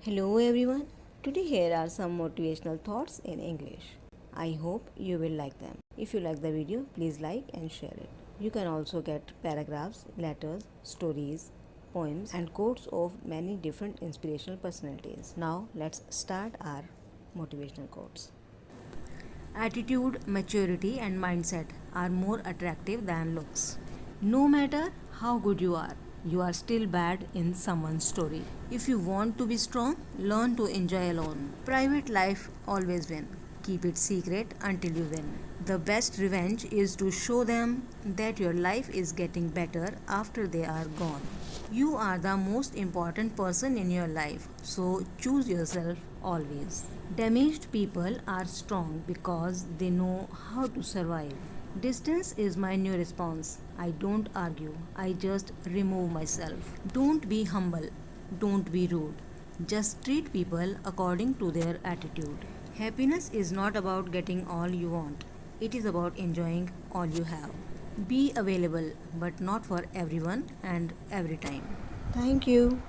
Hello everyone. Today here are some motivational thoughts in English. I hope you will like them. If you like the video, please like and share it. You can also get paragraphs, letters, stories, poems and quotes of many different inspirational personalities. Now let's start our motivational quotes. Attitude, maturity, and mindset are more attractive than looks. No matter how good you are still bad in someone's story. If you want to be strong, learn to enjoy alone. Private life always win. Keep it secret until you win. The best revenge is to show them that your life is getting better after they are gone. You are the most important person in your life, so choose yourself always. Damaged people are strong because they know how to survive. Distance is my new response. I don't argue, I just remove myself. Don't be humble, don't be rude. Just treat people according to their attitude. Happiness is not about getting all you want, it is about enjoying all you have. Be available, but not for everyone and every time. Thank you.